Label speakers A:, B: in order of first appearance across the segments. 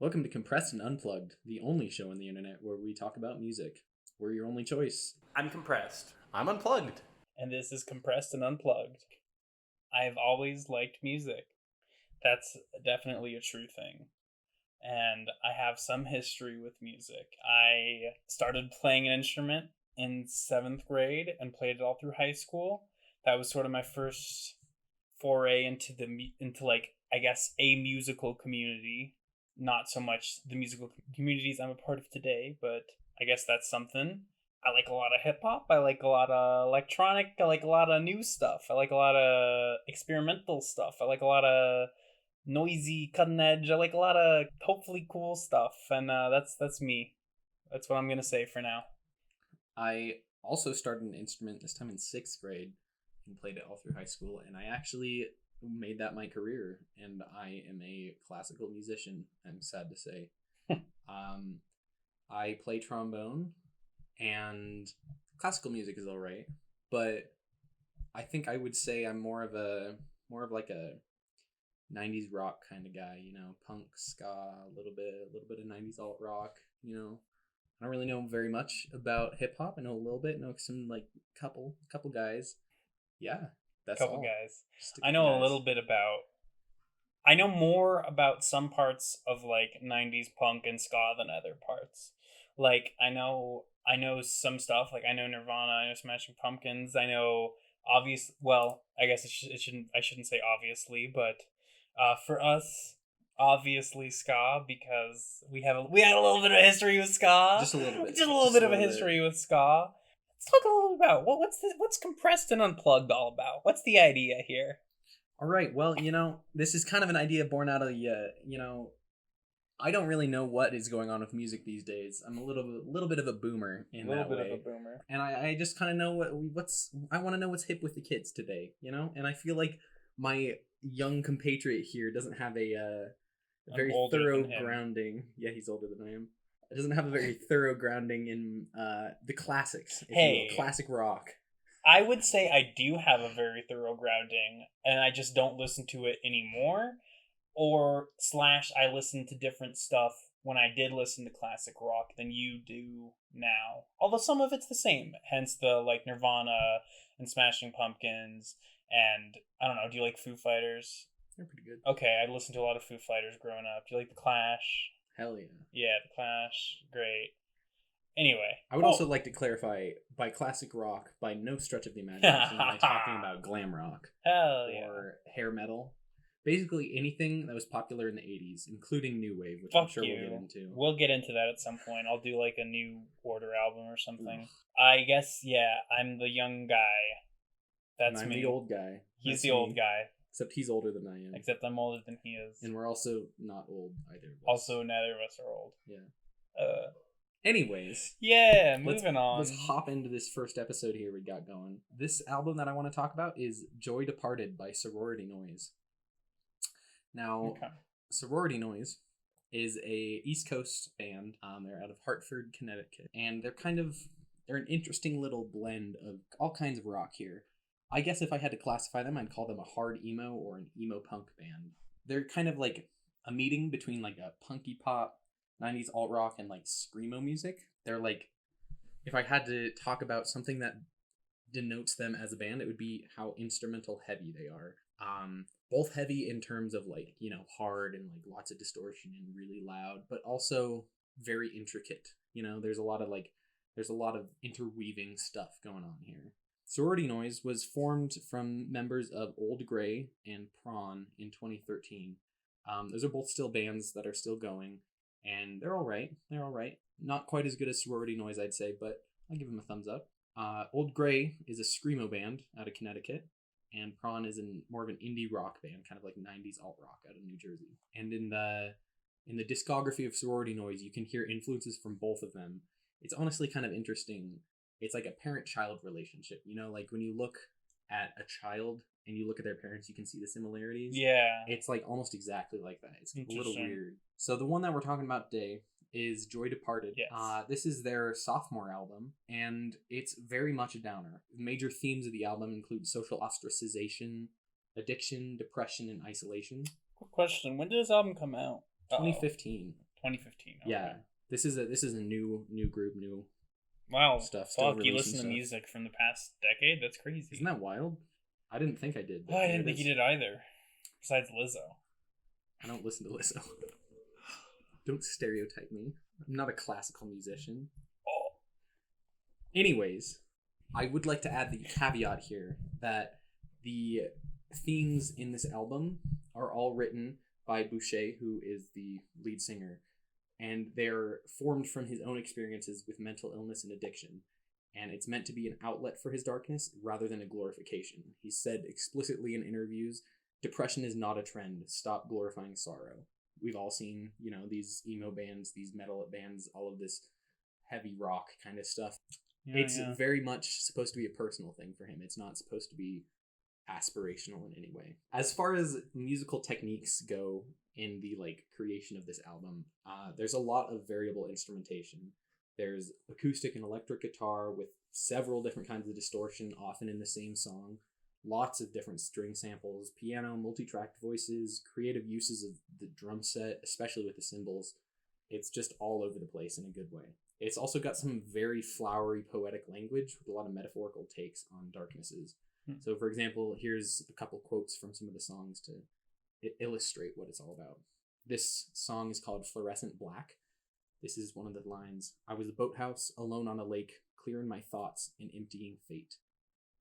A: Welcome to Compressed and Unplugged, the only show on the internet where we talk about music. We're your only choice.
B: I'm compressed.
A: I'm Unplugged.
C: And this is Compressed and Unplugged. I've always liked music. That's definitely a true thing. And I have some history with music. I started playing an instrument in 7th grade and played it all through high school. That was sort of my first foray into a musical community. Not so much the musical communities I'm a part of today, but I guess that's something. I like a lot of hip hop. I like a lot of electronic. I like a lot of new stuff. I like a lot of experimental stuff. I like a lot of noisy, cutting edge. I like a lot of hopefully cool stuff. And that's me. That's what I'm gonna say for now.
A: I also started an instrument this time in 6th grade and played it all through high school, and I actually made that my career, and I am a classical musician, I'm sad to say. I play trombone, and classical music is all right, but I think I would say I'm more of like a 90s rock kind of guy, punk, ska, a little bit of 90s alt rock, I don't really know very much about hip hop. I know a little bit, know some like couple guys. Yeah. That's
C: couple
A: all.
C: guys.
A: I
C: know more about some parts of like 90s punk and ska than other parts. Like I know some stuff, like I know Nirvana, I know Smashing Pumpkins, I know I guess I shouldn't say obviously, but for us obviously ska, because we had a little bit of history with ska.
A: Just a little bit.
C: Just a little bit of a history with ska. Let's talk a little bit about what's Compressed and Unplugged all about. What's the idea here?
A: All right. Well, this is kind of an idea born out of I don't really know what is going on with music these days. I'm a little bit of a boomer in that way.
C: A little bit of a boomer.
A: And I just kind of know I want to know what's hip with the kids today, And I feel like my young compatriot here doesn't have a very thorough grounding. Yeah, he's older than I am. It doesn't have a very thorough grounding in the classics. Classic rock.
C: I would say I do have a very thorough grounding, and I just don't listen to it anymore. I listen to different stuff when I did listen to classic rock than you do now. Although some of it's the same, hence the like Nirvana and Smashing Pumpkins, and I don't know, do you like Foo Fighters?
A: They're pretty good.
C: Okay, I listened to a lot of Foo Fighters growing up. Do you like The Clash?
A: Hell yeah.
C: Yeah, The Clash. Great. Anyway.
A: I would also like to clarify, by classic rock, by no stretch of the imagination, am I talking about glam rock.
C: Hell yeah.
A: Or hair metal. Basically anything that was popular in the 80s, including New Wave, which
C: Fuck
A: I'm sure
C: you.
A: we'll get into.
C: We'll get into that at some point. I'll do like a New Order album or something. I guess, yeah, I'm the young guy. That's
A: I'm
C: me.
A: the old guy.
C: He's the old guy.
A: Except he's older than I am.
C: Except I'm older than he is.
A: And we're also not old either.
C: Also, neither of us are old.
A: Yeah. Anyways.
C: Yeah, moving on.
A: Let's hop into this first episode here we got going. This album that I want to talk about is Joy Departed by Sorority Noise. Now, okay. Sorority Noise is a East Coast band. They're out of Hartford, Connecticut. And they're an interesting little blend of all kinds of rock here. I guess if I had to classify them, I'd call them a hard emo or an emo punk band. They're kind of like a meeting between like a punky pop, 90s alt rock, and like screamo music. They're like, if I had to talk about something that denotes them as a band, it would be how instrumental heavy they are. Both heavy in terms of like, hard and like lots of distortion and really loud, but also very intricate. There's a lot of interweaving stuff going on here. Sorority Noise was formed from members of Old Grey and Prawn in 2013. Those are both still bands that are still going, and they're all right. Not quite as good as Sorority Noise, I'd say, but I'll give them a thumbs up. Old Grey is a screamo band out of Connecticut, and Prawn is more of an indie rock band, kind of like 90s alt rock out of New Jersey. And in the discography of Sorority Noise, you can hear influences from both of them. It's honestly kind of interesting. It's like a parent-child relationship, like when you look at a child and you look at their parents, you can see the similarities.
C: Yeah.
A: It's like almost exactly like that. It's a little weird. So the one that we're talking about today is Joy Departed.
C: Yes.
A: This is their sophomore album, and it's very much a downer. Major themes of the album include social ostracization, addiction, depression, and isolation.
C: Quick question. When did this album come out?
A: 2015.
C: 2015. Okay.
A: Yeah. This is a new group, new
C: Wow.
A: stuff.
C: Fuck, you listen to music from the past decade? That's crazy.
A: Isn't that wild? I didn't think I did.
C: Oh, I didn't think you did either. Besides Lizzo.
A: I don't listen to Lizzo. Don't stereotype me. I'm not a classical musician.
C: Oh.
A: Anyways, I would like to add the caveat here that the themes in this album are all written by Boucher, who is the lead singer, and they're formed from his own experiences with mental illness and addiction. And it's meant to be an outlet for his darkness rather than a glorification. He said explicitly in interviews, depression is not a trend. Stop glorifying sorrow. We've all seen, these emo bands, these metal bands, all of this heavy rock kind of stuff. It's very much supposed to be a personal thing for him. It's not supposed to be aspirational in any way. As far as musical techniques go in the creation of this album, there's a lot of variable instrumentation. There's acoustic and electric guitar with several different kinds of distortion, often in the same song. Lots of different string samples, piano, multi-tracked voices, creative uses of the drum set, especially with the cymbals. It's just all over the place in a good way. It's also got some very flowery, poetic language with a lot of metaphorical takes on darknesses. So, for example, here's a couple quotes from some of the songs to illustrate what it's all about. This song is called Fluorescent Black. This is one of the lines. I was a boathouse, alone on a lake, clear in my thoughts and emptying fate.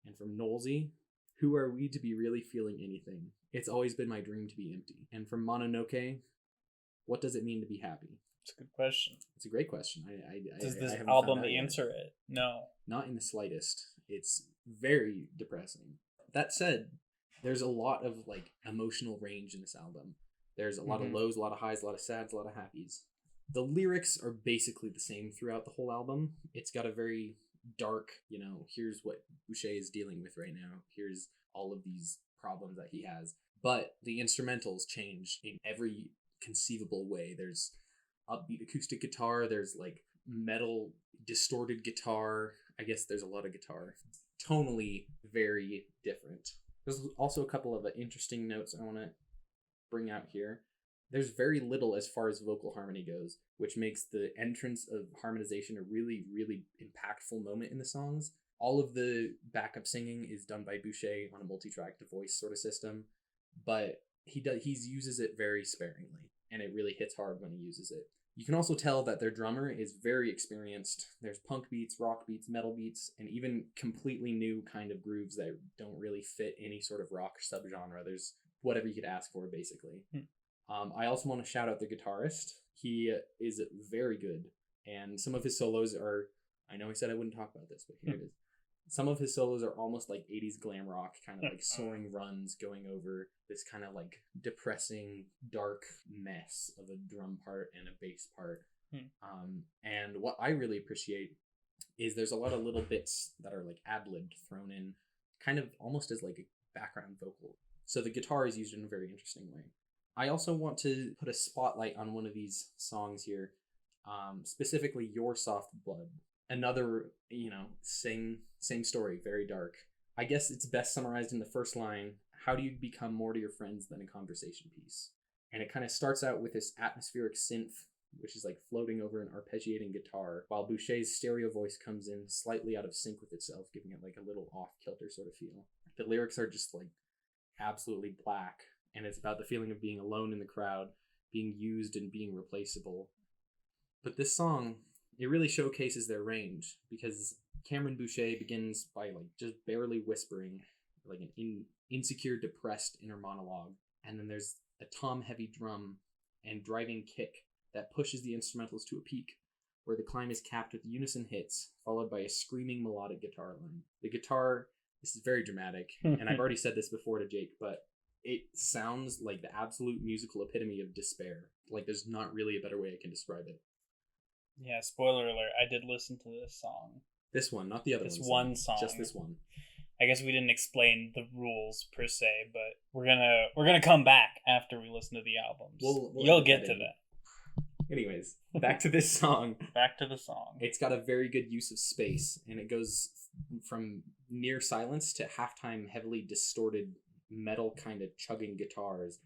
A: And from Knowlesy, who are we to be really feeling anything? It's always been my dream to be empty. And from Mononoke, what does it mean to be happy?
C: It's a good question.
A: It's a great question.
C: Does this album answer it? No.
A: Not in the slightest. It's very depressing. That said, there's a lot of emotional range in this album. There's a lot of lows, a lot of highs, a lot of sads, a lot of happies. The lyrics are basically the same throughout the whole album. It's got a very dark, here's what Boucher is dealing with right now. Here's all of these problems that he has. But the instrumentals change in every conceivable way. There's upbeat acoustic guitar. There's metal distorted guitar. I guess there's a lot of guitar. Tonally very different. There's also a couple of interesting notes I want to bring out here. There's very little as far as vocal harmony goes, which makes the entrance of harmonization a really, really impactful moment in the songs. All of the backup singing is done by Boucher on a multi-tracked voice sort of system, but he uses it very sparingly, and it really hits hard when he uses it. You can also tell that their drummer is very experienced. There's punk beats, rock beats, metal beats, and even completely new kind of grooves that don't really fit any sort of rock subgenre. There's whatever you could ask for, basically. I also want to shout out the guitarist. He is very good, and some of his solos are, I know I said I wouldn't talk about this, but here it is. Some of his solos are almost like 80s glam rock, kind of soaring runs going over this kind of depressing, dark mess of a drum part and a bass part. And what I really appreciate is there's a lot of little bits that are ad-libbed thrown in, kind of almost as a background vocal. So the guitar is used in a very interesting way. I also want to put a spotlight on one of these songs here, specifically Your Soft Blood. Another, same story, very dark. I guess it's best summarized in the first line, how do you become more to your friends than a conversation piece? And it kind of starts out with this atmospheric synth, which is floating over an arpeggiating guitar, while Boucher's stereo voice comes in slightly out of sync with itself, giving it a little off-kilter sort of feel. The lyrics are just absolutely black. And it's about the feeling of being alone in the crowd, being used and being replaceable. But this song, it really showcases their range, because Cameron Boucher begins by just barely whispering, an insecure, depressed inner monologue. And then there's a tom-heavy drum and driving kick that pushes the instrumentals to a peak, where the climb is capped with unison hits, followed by a screaming melodic guitar line. The guitar, this is very dramatic, and I've already said this before to Jake, but it sounds like the absolute musical epitome of despair. There's not really a better way I can describe it.
C: Yeah, spoiler alert, I did listen to this song.
A: This one, not the other one.
C: This one song.
A: Just this one.
C: I guess we didn't explain the rules per se, but we're gonna come back after we listen to the albums. You'll get to that.
A: Anyways, back to this song.
C: Back to the song.
A: It's got a very good use of space, and it goes from near silence to halftime heavily distorted metal kind of chugging guitars,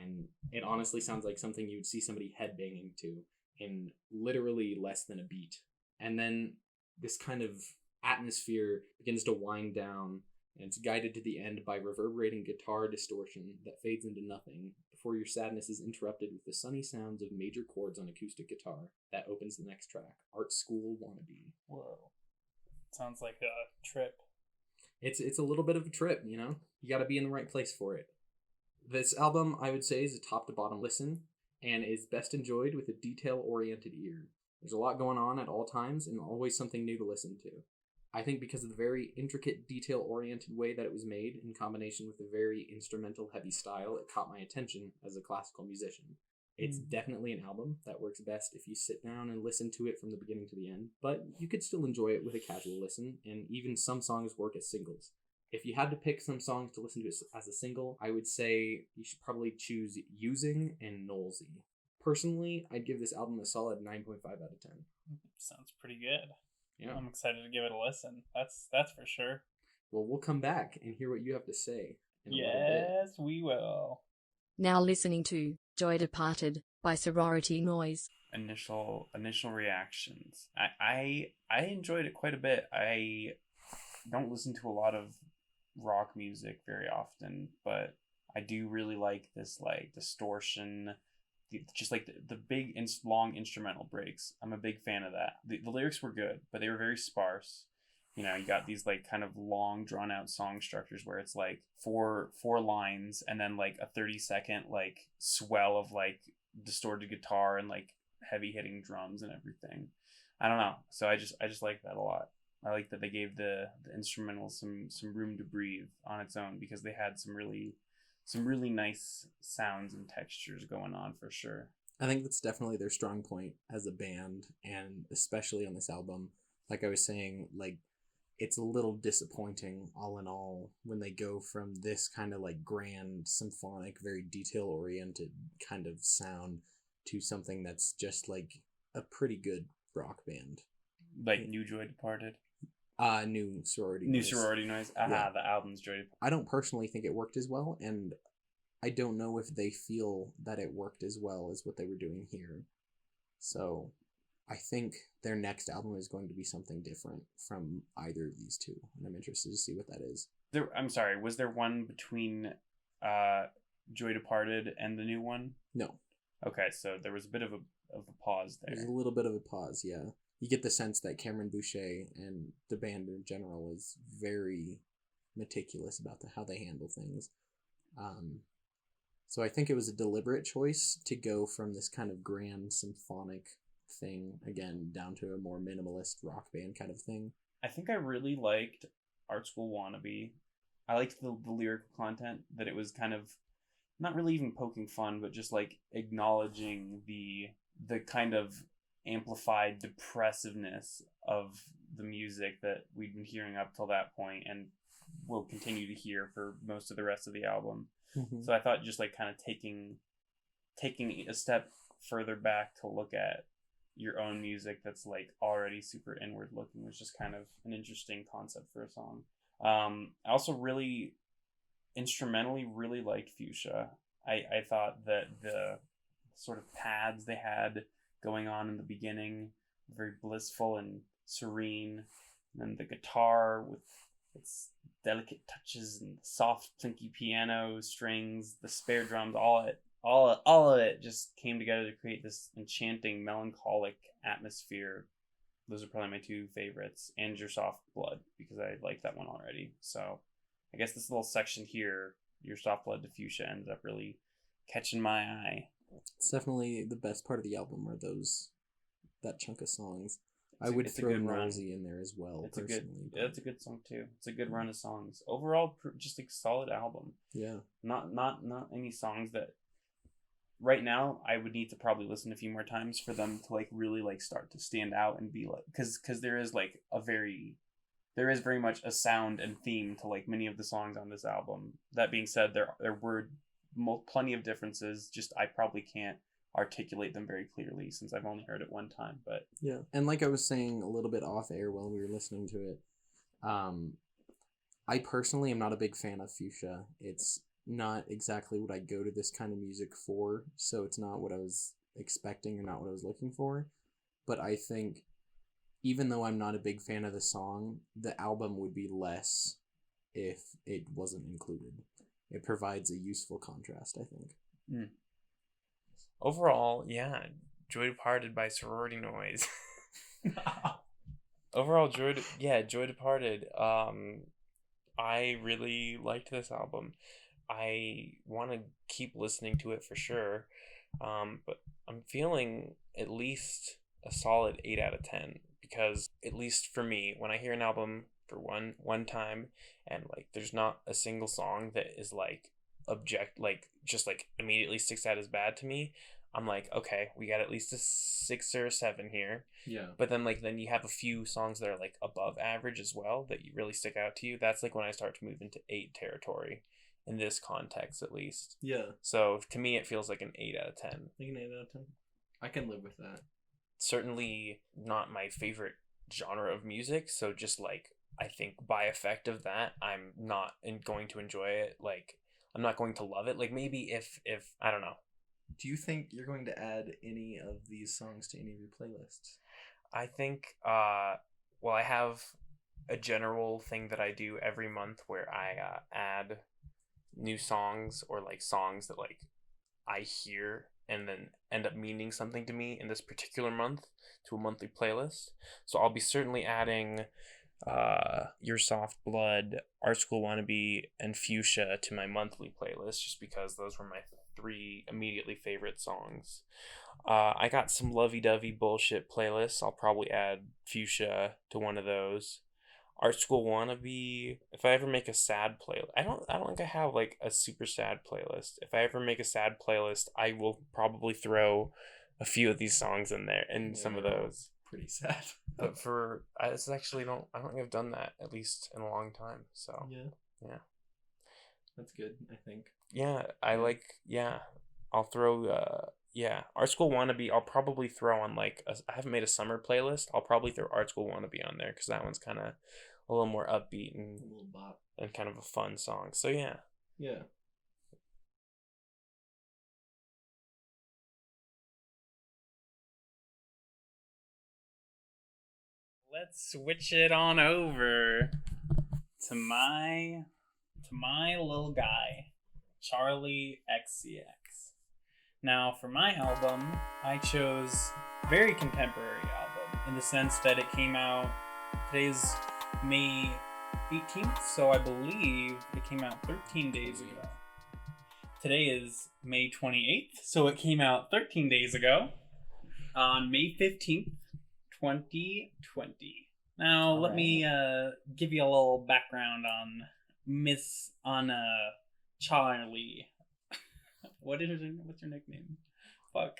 A: and it honestly sounds like something you'd see somebody headbanging to in literally less than a beat. And then this kind of atmosphere begins to wind down, and it's guided to the end by reverberating guitar distortion that fades into nothing before your sadness is interrupted with the sunny sounds of major chords on acoustic guitar that opens the next track, Art School Wannabe.
C: Whoa. Sounds like a trip.
A: It's a little bit of a trip, you know? You gotta be in the right place for it. This album, I would say, is a top to bottom listen, and is best enjoyed with a detail-oriented ear. There's a lot going on at all times, and always something new to listen to. I think because of the very intricate, detail-oriented way that it was made, in combination with the very instrumental-heavy style, it caught my attention as a classical musician. It's definitely an album that works best if you sit down and listen to it from the beginning to the end, but you could still enjoy it with a casual listen, and even some songs work as singles. If you had to pick some songs to listen to as a single, I would say you should probably choose Using and Knowlesy. Personally, I'd give this album a solid 9.5 out of 10.
C: Sounds pretty good.
A: Yeah.
C: I'm excited to give it a listen. That's for sure.
A: Well, we'll come back and hear what you have to say in a little
C: Yes, we will.
B: Now listening to Joy Departed by Sorority Noise.
D: Initial reactions. I enjoyed it quite a bit. I don't listen to a lot of rock music very often, but I do really like this like distortion, just like the big long instrumental breaks. I'm a big fan of that. The lyrics were good, but they were very sparse. You know, you got these like kind of long drawn out song structures where it's like four lines and then like a 30-second like swell of like distorted guitar and like heavy hitting drums and everything. I don't know. So I just like that a lot. I like that they gave the instrumental some room to breathe on its own, because they had some really nice sounds and textures going on for sure.
A: I think that's definitely their strong point as a band, and especially on this album. Like I was saying, like, it's a little disappointing all in all when they go from this kind of like grand symphonic, very detail oriented kind of sound to something that's just like a pretty good rock band.
D: Like New Joy Departed?
A: New Sorority
D: New
A: Noise.
D: Sorority Noise.
A: Yeah.
D: The album's Joy Departed.
A: I don't personally think it worked as well, and I don't know if they feel that it worked as well as what they were doing here. So I think their next album is going to be something different from either of these two, and I'm interested to see what that is.
D: I'm sorry, was there one between Joy Departed and the new one?
A: No.
D: Okay, so there was a bit of a pause there.
A: There's a little bit of a pause, yeah. You get the sense that Cameron Boucher and the band in general is very meticulous about how they handle things. So I think it was a deliberate choice to go from this kind of grand symphonic thing, again, down to a more minimalist rock band kind of thing.
D: I think I really liked Art School Wannabe. I liked the lyrical content, that it was kind of not really even poking fun, but just like acknowledging the kind of amplified depressiveness of the music that we'd been hearing up till that point and will continue to hear for most of the rest of the album. Mm-hmm. So I thought just like kind of taking a step further back to look at your own music that's like already super inward looking was just kind of an interesting concept for a song. I also really instrumentally really liked Fuchsia. I thought that the sort of pads they had going on in the beginning, very blissful and serene, and then the guitar with its delicate touches and soft plinky piano strings, the spare drums, all of it just came together to create this enchanting melancholic atmosphere. Those are probably my two favorites, and Your Soft Blood, because I like that one already. So I guess this little section here, Your Soft Blood to Fuchsia, ended up really catching my eye.
A: It's definitely the best part of the album are that chunk of songs. I would throw Knowlesy in there as well.
D: It's a good song too. It's a good run of songs. Overall, just a solid album.
A: Yeah. Not
D: any songs that right now I would need to probably listen a few more times for them to like really like start to stand out and be like, because there is like there is very much a sound and theme to like many of the songs on this album. That being said, there were plenty of differences. Just I probably can't articulate them very clearly since I've only heard it one time. But
A: yeah, and like I was saying a little bit off air while we were listening to it, I personally am not a big fan of Fuchsia. It's not exactly what I go to this kind of music for, so it's not what I was expecting or not what I was looking for. But I think even though I'm not a big fan of the song, the album would be less if it wasn't included. It provides a useful contrast, I think.
D: Mm. Overall, yeah, Joy Departed by Sorority Noise. Overall, Joy Departed. I really liked this album. I want to keep listening to it for sure. But I'm feeling at least a solid 8 out of 10 because at least for me, when I hear an album for one time and like there's not a single song that is like just like immediately sticks out as bad to me, I'm like, okay, we got at least a 6 or a 7 here.
A: Yeah.
D: But then you have a few songs that are like above average as well that you really stick out to you. That's like when I start to move into 8 territory in this context, at least.
A: Yeah.
D: So to me, it feels like an 8 out of 10.
A: Like an 8 out of 10. I can live with that.
D: Certainly not my favorite genre of music. So just like, I think by effect of that, I'm not going to enjoy it. Like, I'm not going to love it. Like maybe if I don't know.
A: Do you think you're going to add any of these songs to any of your playlists?
D: I think, well, I have a general thing that I do every month where I add new songs or like songs that like I hear and then end up meaning something to me in this particular month to a monthly playlist. So I'll be certainly adding Your Soft Blood, Art School Wannabe, and Fuchsia to my monthly playlist just because those were my 3 immediately favorite songs. I got some lovey-dovey bullshit playlists. I'll probably add Fuchsia to one of those. Art School Wannabe. If I ever make a sad playlist, I don't think I have like a super sad playlist. If I ever make a sad playlist, I will probably throw a few of these songs in there and some of those.
A: Pretty sad.
D: But I don't think I've done that at least in a long time. So yeah,
A: that's good. I think.
D: Yeah, I'll throw Art School Wannabe. I'll probably throw on like I haven't made a summer playlist. I'll probably throw Art School Wannabe on there because that one's kind of a little more upbeat and
A: a little bop
D: and kind of a fun song. So yeah. Let's switch it on over to my little guy, Charli XCX. Now, for my album, I chose a very contemporary album in the sense that it came out, today's May 18th, so I believe it came out 13 days ago. Today is May 28th, so it came out 13 days ago on May 15th, 2020. Now, let me give you a little background on Charli. What's her nickname? Fuck.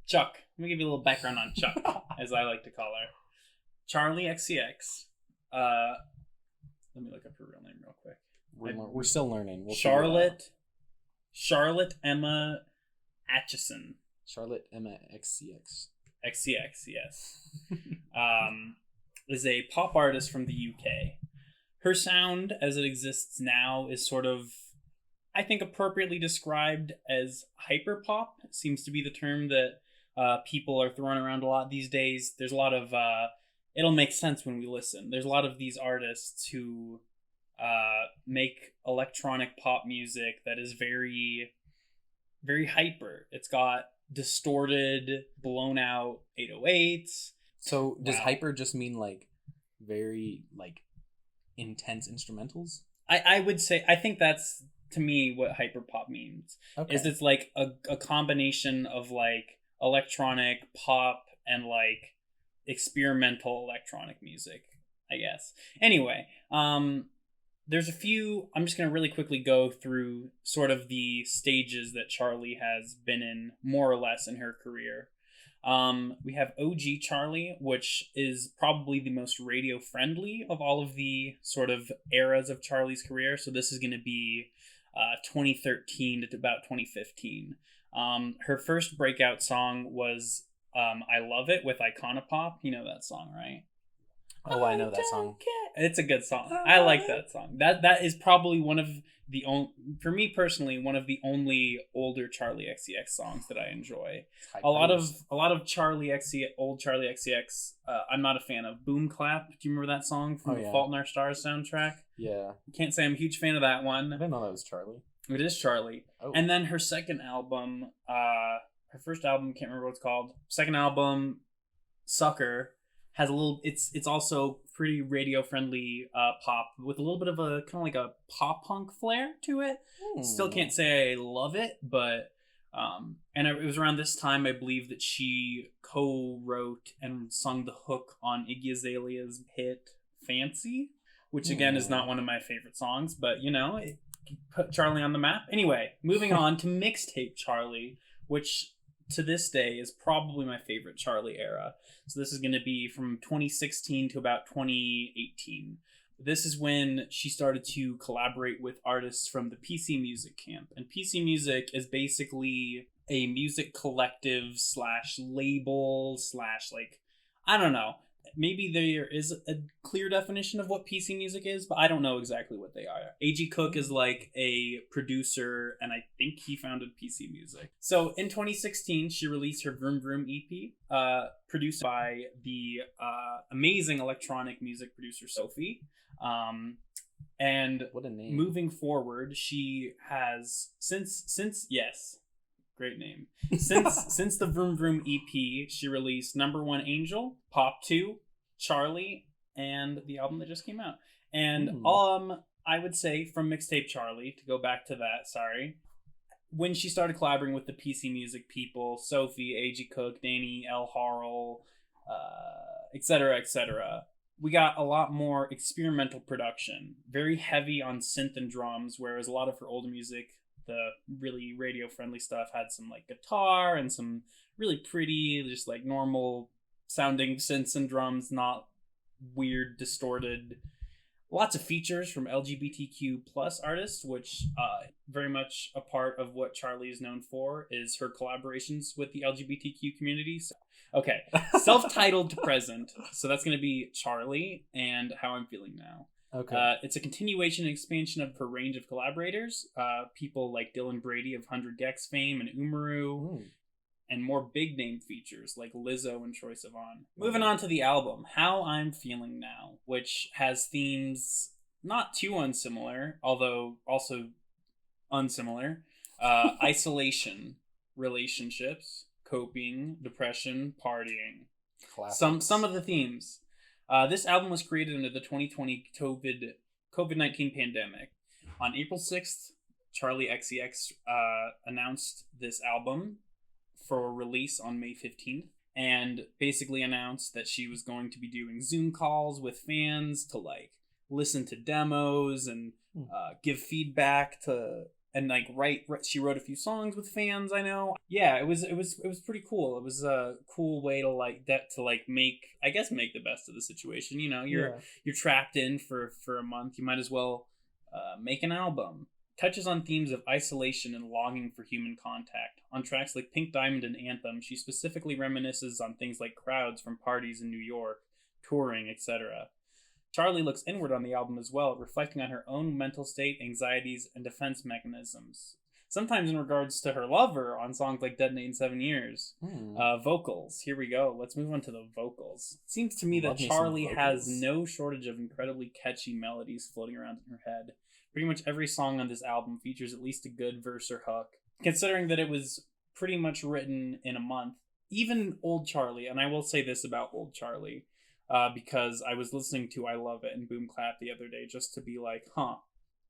D: Chuck. Let me give you a little background on Chuck, as I like to call her. Charli XCX. Let me look up her real name real quick.
A: We're still learning.
C: Charlotte Emma Atchison.
A: Charlotte Emma XCX.
C: XCX, yes. Is a pop artist from the UK. Her sound, as it exists now, is sort of, I think, appropriately described as hyperpop. Seems to be the term that people are throwing around a lot these days. There's a lot of, it'll make sense when we listen. There's a lot of these artists who make electronic pop music that is very, very hyper. It's got distorted, blown out 808s.
A: So does hyper just mean like very like intense instrumentals?
C: I would say, I think that's to me what hyperpop means. Okay. Is it's like a combination of like electronic pop and like experimental electronic music, I guess. Anyway, there's a few, I'm just going to really quickly go through sort of the stages that Charli has been in, more or less, in her career. We have OG Charli, which is probably the most radio friendly of all of the sort of eras of Charli's career. So this is going to be 2013 to about 2015. Her first breakout song was I Love It with Iconopop. You know that song, right?
A: Oh, I know that song.
C: It's a good song. I like that song. That is probably one of the only, for me personally, one of the only older Charli XCX songs that I enjoy. A lot of Charli XCX, old Charli XCX. I'm not a fan of. Boom Clap. Do you remember that song from the Fault in Our Stars soundtrack?
A: Yeah.
C: Can't say I'm a huge fan of that one.
A: I didn't know that was Charli.
C: It is Charli.
A: Oh.
C: And then her second album, her first album, can't remember what it's called. Second album, Sucker, has a little, it's also pretty radio friendly pop with a little bit of a kind of like a pop punk flair to it. Still can't say I love it, but and it was around this time I believe that she co-wrote and sung the hook on Iggy Azalea's hit Fancy, which again is not one of my favorite songs, but you know, it put Charli on the map. Anyway, moving on to Mixtape Charli, which to this day is probably my favorite Charli era. So this is going to be from 2016 to about 2018. This is when she started to collaborate with artists from the PC Music camp. And PC Music is basically a music collective slash label slash like, I don't know. Maybe there is a clear definition of what PC Music is, but I don't know exactly what they are. A.G. Cook is like a producer, and I think he founded PC Music. So in 2016, she released her Vroom Vroom EP, produced by the amazing electronic music producer Sophie. And
A: what a name.
C: Moving forward, she has since yes. Great name. Since the Vroom Vroom EP, she released Number One Angel, Pop 2, Charli, and the album that just came out. And I would say from Mixtape Charli, to go back to that, sorry, when she started collaborating with the PC Music people, Sophie, A.G. Cook, Danny L. Harrell, etc., we got a lot more experimental production, very heavy on synth and drums, whereas a lot of her older music, the really radio friendly stuff, had some like guitar and some really pretty, just like normal sounding synths and drums, not weird, distorted. Lots of features from LGBTQ plus artists, which very much a part of what Charli is known for is her collaborations with the LGBTQ community. So, okay, self-titled to present. So that's going to be Charli and How I'm Feeling Now.
A: Okay.
C: It's a continuation and expansion of her range of collaborators. People like Dylan Brady of 100 Gex fame and Umaru, and more big name features like Lizzo and Troye Sivan. Moving on to the album, How I'm Feeling Now, which has themes not too unsimilar, although also unsimilar. Isolation, relationships, coping, depression, partying.
A: Classics.
C: Some of the themes. This album was created under the 2020 COVID-19 pandemic. On April 6th, Charli XCX announced this album for release on May 15th and basically announced that she was going to be doing Zoom calls with fans to like listen to demos and give feedback to and like write. She wrote a few songs with fans. I know. Yeah, it was pretty cool. It was a cool way to make the best of the situation. You know, you're trapped in for a month. You might as well make an album. Touches on themes of isolation and longing for human contact. On tracks like Pink Diamond and Anthem, she specifically reminisces on things like crowds from parties in New York, touring, etc. Charli looks inward on the album as well, reflecting on her own mental state, anxieties, and defense mechanisms. Sometimes in regards to her lover on songs like Detonate in 7 Years. Vocals. Here we go. Let's move on to the vocals. It seems to me that Charli has no shortage of incredibly catchy melodies floating around in her head. Pretty much every song on this album features at least a good verse or hook. Considering that it was pretty much written in a month, even old Charli, and I will say this about old Charli, because I was listening to I Love It and Boom Clap the other day just to be like,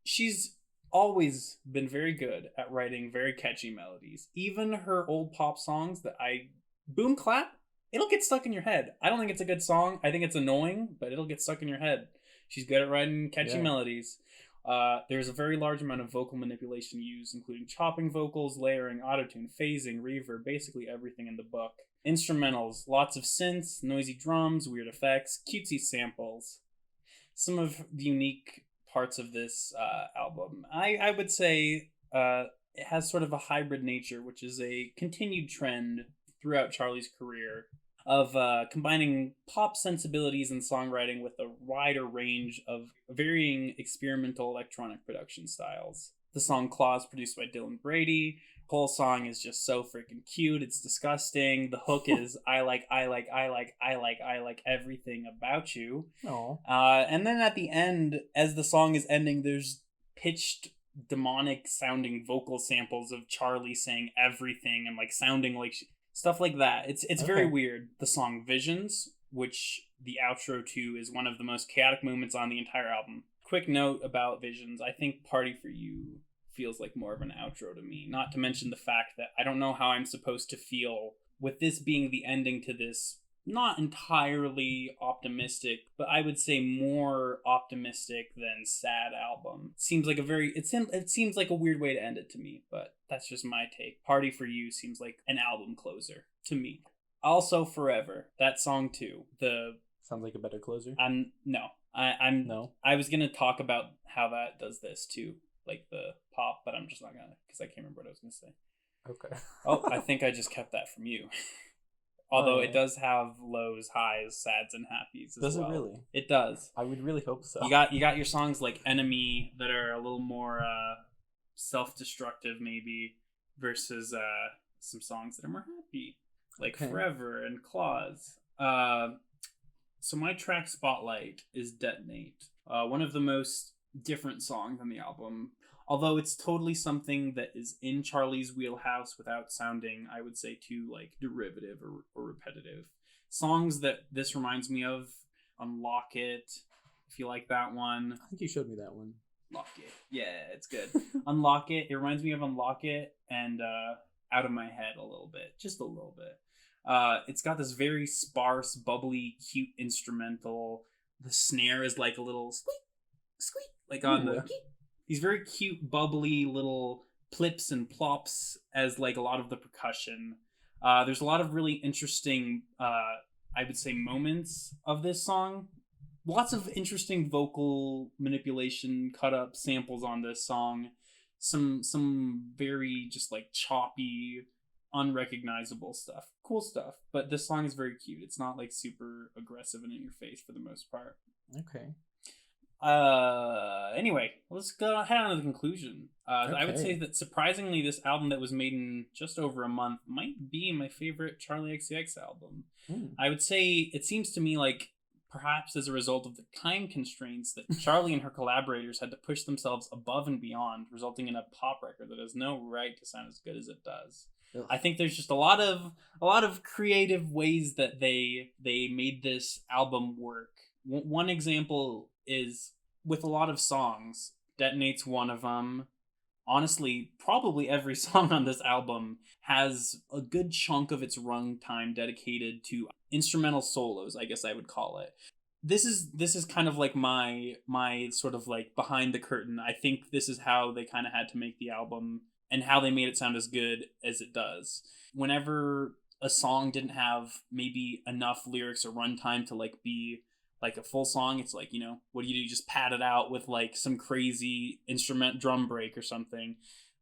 C: she's always been very good at writing very catchy melodies. Even her old pop songs Boom Clap, it'll get stuck in your head. I don't think it's a good song. I think it's annoying, but it'll get stuck in your head. She's good at writing catchy melodies. There's a very large amount of vocal manipulation used, including chopping vocals, layering, autotune, phasing, reverb, basically everything in the book. Instrumentals, lots of synths, noisy drums, weird effects, cutesy samples. Some of the unique parts of this album, I would say it has sort of a hybrid nature, which is a continued trend throughout Charli's career. of combining pop sensibilities and songwriting with a wider range of varying experimental electronic production styles. The song Claws, produced by Dylan Brady. The whole song is just so freaking cute. It's disgusting. The hook is I like everything about you.
A: Oh.
C: And then at the end, as the song is ending, there's pitched demonic sounding vocal samples of Charli saying everything and like sounding like stuff like that. It's very weird. The song Visions, which the outro to, is one of the most chaotic moments on the entire album. Quick note about Visions, I think Party for You feels like more of an outro to me. Not to mention the fact that I don't know how I'm supposed to feel with this being the ending to this not entirely optimistic, but I would say more optimistic than sad album. Seems like it seems like a weird way to end it to me, but that's just my take. Party for You seems like an album closer to me. Also Forever, that song too.
A: Sounds like a better closer.
C: No. I was gonna talk about how that does this too, like the pop, but I'm just not gonna, because I can't remember what I was gonna say.
A: Okay.
C: Oh, I think I just kept that from you. Although it does have lows, highs, sads, and happies as well. Does it really? It does.
A: I would really hope so.
C: You got your songs like Enemy that are a little more self-destructive maybe, versus some songs that are more happy, like Forever and Claws. So my track spotlight is Detonate. One of the most different songs on the album. Although it's totally something that is in Charli's wheelhouse without sounding, I would say, too like derivative or repetitive. Songs that this reminds me of: Unlock It, if you like that one.
A: I think you showed me that one.
C: Unlock It. Yeah, it's good. Unlock It. It reminds me of Unlock It and Out of My Head a little bit. Just a little bit. It's got this very sparse, bubbly, cute instrumental. The snare is like a little squeak, squeak, like on the... These very cute, bubbly little plips and plops as like a lot of the percussion. There's a lot of really interesting, I would say, moments of this song. Lots of interesting vocal manipulation, cut up samples on this song. Some very just like choppy, unrecognizable stuff. Cool stuff. But this song is very cute. It's not like super aggressive and in your face for the most part.
A: Okay.
C: Anyway, let's go head on to the conclusion. I would say that surprisingly, this album that was made in just over a month might be my favorite Charli XCX album. I would say it seems to me like perhaps as a result of the time constraints that Charli and her collaborators had to push themselves above and beyond, resulting in a pop record that has no right to sound as good as it does. Ugh. I think there's just a lot of creative ways that they made this album work. One example is with a lot of songs. Detonate's one of them. Honestly, probably every song on this album has a good chunk of its runtime dedicated to instrumental solos, I guess I would call it. This is kind of like my sort of like behind the curtain. I think this is how they kind of had to make the album and how they made it sound as good as it does. Whenever a song didn't have maybe enough lyrics or runtime to like be like a full song, it's like, what do? Just pad it out with like some crazy instrument drum break or something,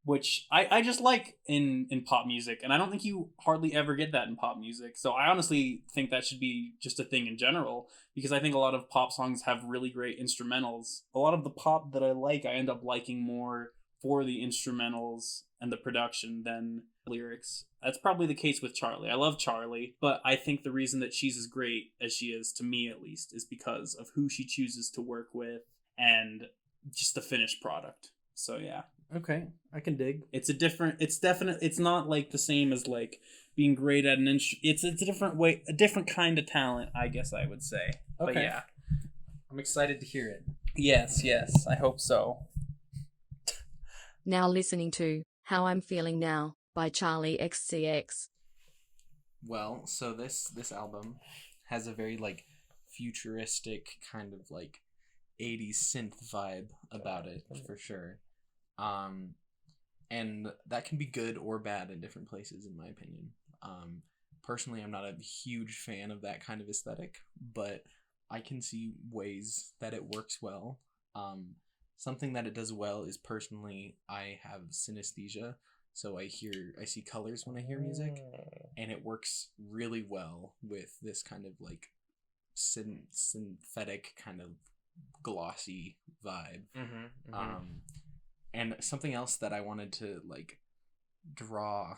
C: which I just like in pop music. And I don't think you hardly ever get that in pop music. So I honestly think that should be just a thing in general, because I think a lot of pop songs have really great instrumentals. A lot of the pop that I like, I end up liking more for the instrumentals and the production than lyrics. That's probably the case with Charli. I love Charli, but I think the reason that she's as great as she is, to me at least, is because of who she chooses to work with and just the finished product. So yeah.
A: Okay, I can dig.
C: It's not like the same as like being great at an it's a different way, a different kind of talent, I guess I would say. Okay. But yeah.
A: I'm excited to hear it.
C: Yes, I hope so.
B: Now listening to How I'm Feeling Now by Charli XCX.
A: Well, so this album has a very like futuristic kind of like 80s synth vibe about it, for sure. And that can be good or bad in different places, in my opinion. Personally, I'm not a huge fan of that kind of aesthetic, but I can see ways that it works well. Something that it does well is, personally, I have synesthesia, So I see colors when I hear music, and it works really well with this kind of like synthetic kind of glossy vibe. And something else that I wanted to like draw,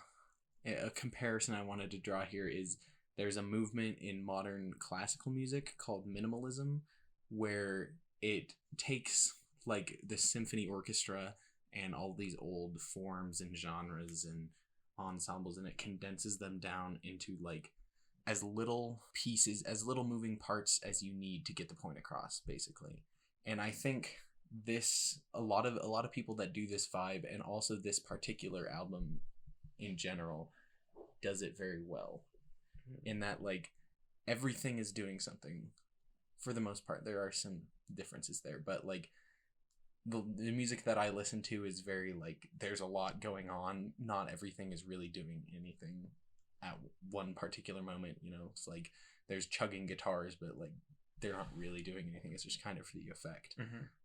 A: a comparison I wanted to draw here is there's a movement in modern classical music called minimalism, where it takes like the symphony orchestra and all these old forms and genres and ensembles, and it condenses them down into like as little pieces, as little moving parts as you need to get the point across, basically. And I think a lot of people that do this vibe, and also this particular album in general, does it very well, in that like everything is doing something for the most part. There are some differences there, but like the music that I listen to is very like there's a lot going on. Not everything is really doing anything at one particular moment, you know. It's like there's chugging guitars, but like they're not really doing anything. It's just kind of for the effect.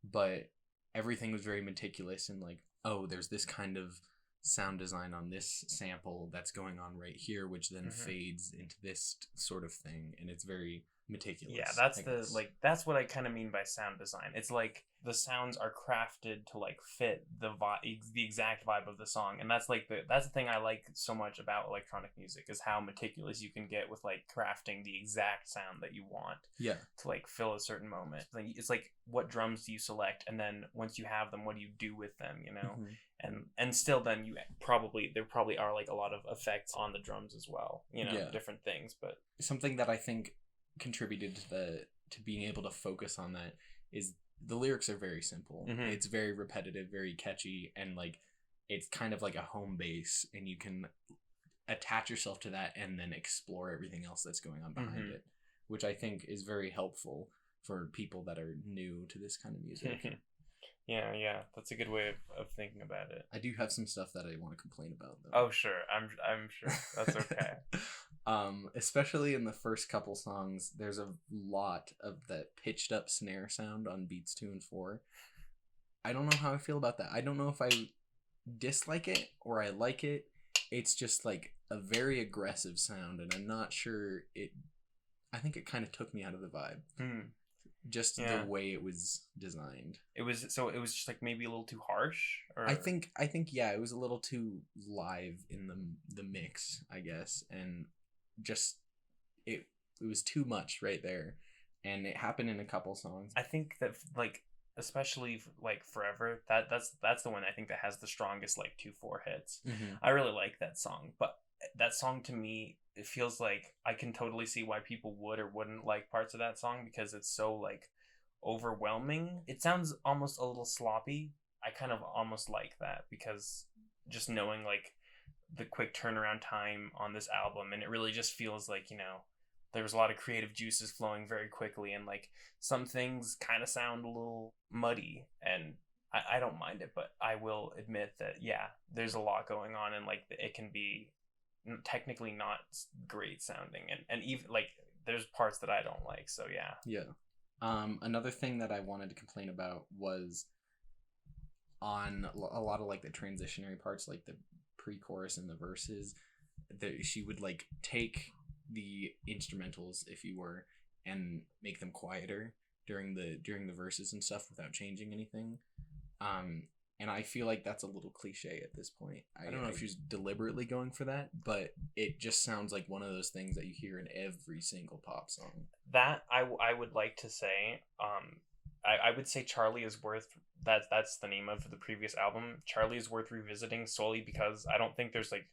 A: But everything was very meticulous, and like, oh, there's this kind of sound design on this sample that's going on right here, which then fades into this sort of thing, and it's very meticulous.
D: Yeah, that's what I kind of mean by sound design. It's like the sounds are crafted to like fit the exact vibe of the song, and that's the thing I like so much about electronic music, is how meticulous you can get with like crafting the exact sound that you want.
A: Yeah.
D: To like fill a certain moment. It's like, what drums do you select, and then once you have them, what do you do with them? You know. And still then there probably are like a lot of effects on the drums as well, you know, different things. But
A: something that I think contributed to being able to focus on that is the lyrics are very simple. It's very repetitive, very catchy, and like it's kind of like a home base, and you can attach yourself to that and then explore everything else that's going on behind it, which I think is very helpful for people that are new to this kind of music.
D: Yeah, that's a good way of thinking about it.
A: I do have some stuff that I want to complain about, though.
D: Oh, sure. I'm sure. That's okay.
A: Especially in the first couple songs, there's a lot of that pitched up snare sound on beats 2 and 4. I don't know how I feel about that. I don't know if I dislike it or I like it. It's just like a very aggressive sound, and I'm not sure I think it kind of took me out of the vibe. Just the way it was designed. It was
D: just like maybe a little too harsh, or
A: I think yeah, it was a little too live in the mix, I guess, and just it was too much right there, and it happened in a couple songs.
D: I think that like especially like Forever, that's the one I think that has the strongest like 2/4 hits. I really like that song, but that song to me, it feels like I can totally see why people would or wouldn't like parts of that song, because it's so like overwhelming. It sounds almost a little sloppy. I kind of almost like that, because just knowing like the quick turnaround time on this album, and it really just feels like, you know, there was a lot of creative juices flowing very quickly, and like some things kind of sound a little muddy, and I don't mind it, but I will admit that there's a lot going on, and like it can be technically not great sounding, and even like there's parts that I don't like, so
A: another thing that I wanted to complain about was on a lot of like the transitionary parts, like the pre-chorus and the verses, that she would like take the instrumentals, if you were, and make them quieter during the verses and stuff without changing anything. And I feel like that's a little cliche at this point. I don't know if she's deliberately going for that, but it just sounds like one of those things that you hear in every single pop song.
D: That I would like to say, I would say Charli is worth, that's the name of the previous album. Charli is worth revisiting solely because I don't think there's like,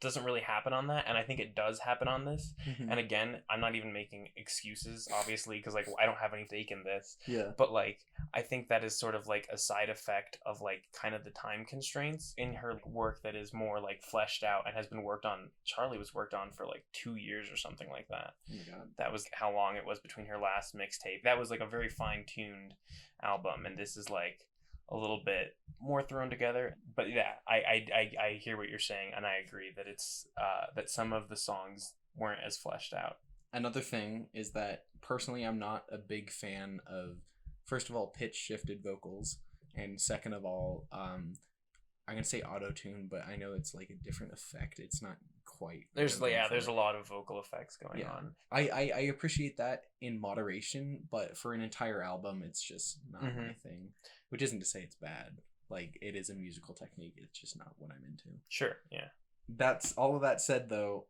D: doesn't really happen on that, and I think it does happen on this. And again, I'm not even making excuses, obviously, because like I don't have any stake in this, but like I think that is sort of like a side effect of like kind of the time constraints in her work that is more like fleshed out and has been worked on. Charli was worked on for like 2 years or something like that. Oh my God. That was how long it was between her last mixtape. That was like a very fine-tuned album, and this is like a little bit more thrown together. But I hear what you're saying, and I agree that it's that some of the songs weren't as fleshed out.
A: Another thing is that personally I'm not a big fan of, first of all, pitch shifted vocals, and second of all, I'm gonna say auto-tune, but I know it's like a different effect. It's not quite.
C: There's a lot of vocal effects going on.
A: I appreciate that in moderation, but for an entire album, it's just not my thing. Which isn't to say it's bad. Like, it is a musical technique. It's just not what I'm into.
C: Sure, yeah.
A: That's all of that said, though.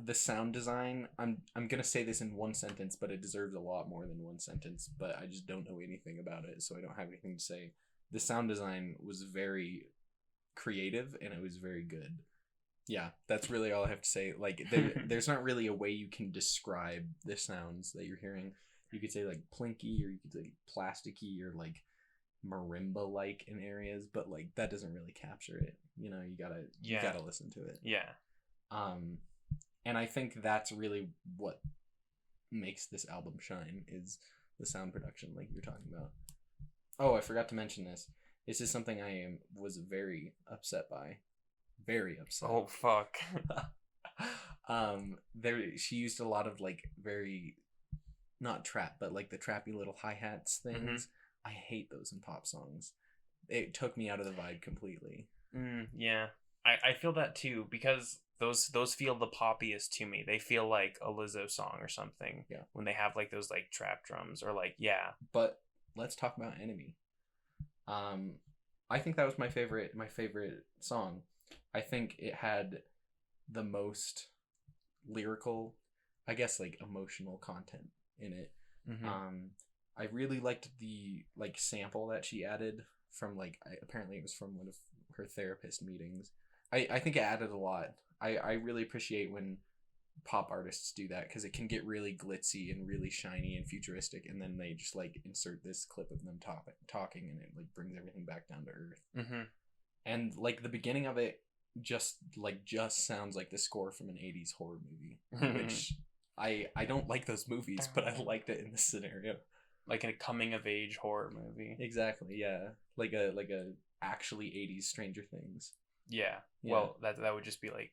A: The sound design, I'm gonna say this in one sentence, but it deserves a lot more than one sentence. But I just don't know anything about it, so I don't have anything to say. The sound design was very creative, and it was very good. Yeah, that's really all I have to say. Like, there's not really a way you can describe the sounds that you're hearing. You could say like plinky, or you could say plasticky, or like marimba like in areas, but like that doesn't really capture it. You know, you gotta listen to it.
C: Yeah.
A: And I think that's really what makes this album shine, is the sound production, like you're talking about. Oh, I forgot to mention this. This is something I was very upset by. Very upset.
C: Oh, fuck.
A: She used a lot of like very, not trap, but like the trappy little hi-hats things. I hate those in pop songs. It took me out of the vibe completely.
C: Yeah. I feel that too, because those feel the poppiest to me. They feel like a Lizzo song or something.
A: Yeah.
C: When they have like those like trap drums or like, yeah.
A: But let's talk about Enemy. I think that was my favorite song. I think it had the most lyrical, I guess, like emotional content in it. I really liked the like sample that she added from like apparently it was from one of her therapist meetings. I think it added a lot. I really appreciate when pop artists do that, because it can get really glitzy and really shiny and futuristic, and then they just like insert this clip of them talking, and it like brings everything back down to earth. And like the beginning of it just sounds like the score from an 80s horror movie, which I don't like those movies, but I liked it in this scenario.
C: Like in a coming of age horror movie.
A: Exactly, yeah. Like a actually 80s Stranger Things.
C: Yeah. Well, that would just be like,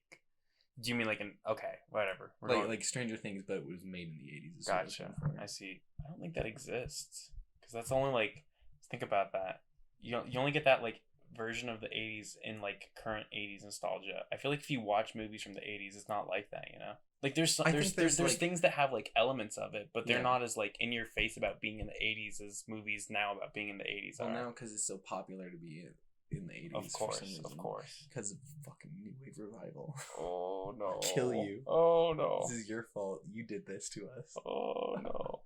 C: do you mean like okay, whatever.
A: Like Stranger Things, but it was made in the 80s.
C: Gotcha. I see. I don't think that exists, because that's only like, think about that. You only get that like version of the 80s in like current 80s nostalgia. I feel like if you watch movies from the 80s, it's not like that, you know? Like there's like, things that have like elements of it, but they're not as like in your face about being in the 80s as movies now about being in the 80s
A: are. Well, now because it's so popular to be in the 80s.
C: Of course,
A: for some reason,
C: of course.
A: Because of fucking New Wave Revival.
C: Oh no.
A: I'll kill you.
C: Oh no.
A: This is your fault. You did this to us.
C: Oh no.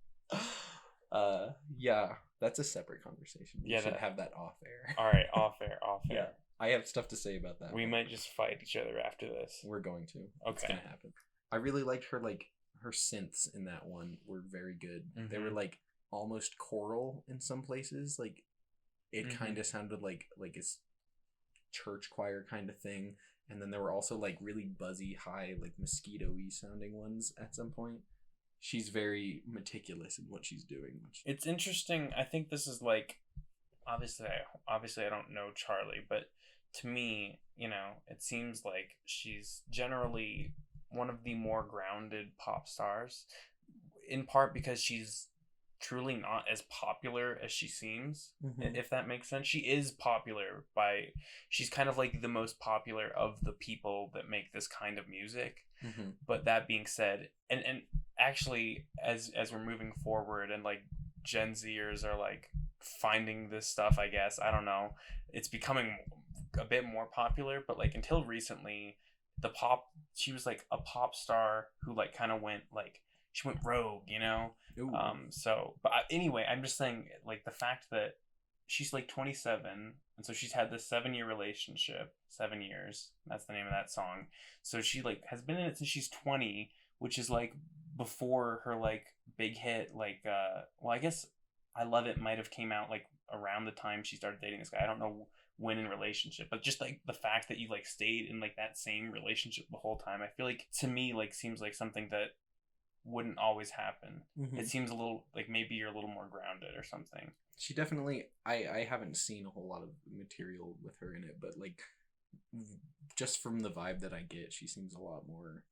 A: Yeah, that's a separate conversation. We should
C: that...
A: have that off air.
C: Alright, off air.
A: Yeah, I have stuff to say about that.
C: We might just fight each other after this.
A: We're going to.
C: Okay.
A: It's gonna happen. I really liked her synths in that one were very good. They were like almost choral in some places. Like it kind of sounded like a church choir kind of thing. And then there were also like really buzzy, high, like mosquito-y sounding ones at some point. She's very meticulous in what she's doing.
C: It's interesting. I think this is like, obviously I don't know Charli, but to me, you know, it seems like she's generally one of the more grounded pop stars, in part because she's truly not as popular as she seems, if that makes sense. She is popular she's kind of like the most popular of the people that make this kind of music. But that being said, and actually as we're moving forward and like Gen Zers are like finding this stuff, I guess, I don't know, it's becoming a bit more popular, but like until recently, she was like a pop star who like kind of went like, she went rogue, you know? Anyway, I'm just saying, like, the fact that she's like 27, and so she's had this 7-year relationship, 7 years, that's the name of that song. So she like has been in it since she's 20, which is like before her like big hit, like I guess I Love It might have came out like around the time she started dating this guy. I don't know when in relationship, but just like the fact that you like stayed in like that same relationship the whole time, I feel like, to me, like seems like something that wouldn't always happen. It seems a little like maybe you're a little more grounded or something.
A: She definitely, I haven't seen a whole lot of material with her in it, but like just from the vibe that I get, she seems a lot more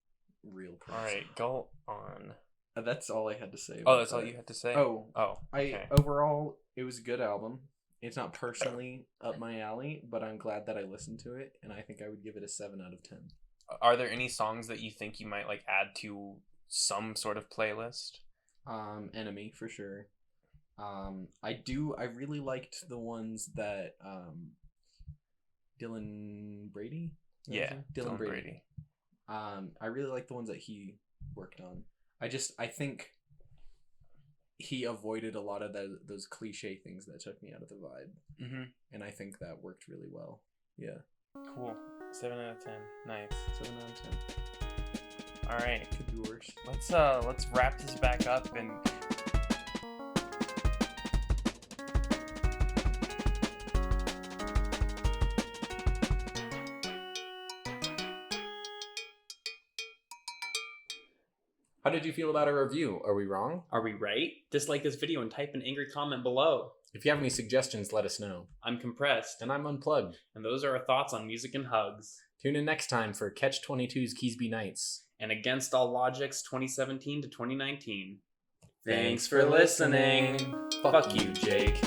A: real person.
C: All right, go on.
A: That's all I had to say.
C: Oh, that's all you had to say?
A: Oh.
C: Okay.
A: Overall, it was a good album. It's not personally up my alley, but I'm glad that I listened to it, and I think I would give it a 7 out of 10.
E: Are there any songs that you think you might like add to some sort of playlist?
A: Enemy for sure. I really liked the ones that Dylan Brady.
E: Yeah,
A: Dylan Brady. I really like the ones that he worked on. I think he avoided a lot of those cliche things that took me out of the vibe.
E: Mm-hmm.
A: And I think that worked really well. Yeah.
E: Cool. 7 out of 10. Nice.
A: 7 out of 10.
E: All right.
A: Could be worse.
E: Let's wrap this back up and.
A: How did you feel about our review? Are we wrong?
D: Are we right? Dislike this video and type an angry comment below.
A: If you have any suggestions, let us know.
D: I'm Compressed.
A: And I'm Unplugged.
D: And those are our thoughts on music and hugs.
A: Tune in next time for Catch 22's Keysby Nights.
D: And Against All Logics 2017 to 2019.
A: Thanks for listening. Fuck you, Jake.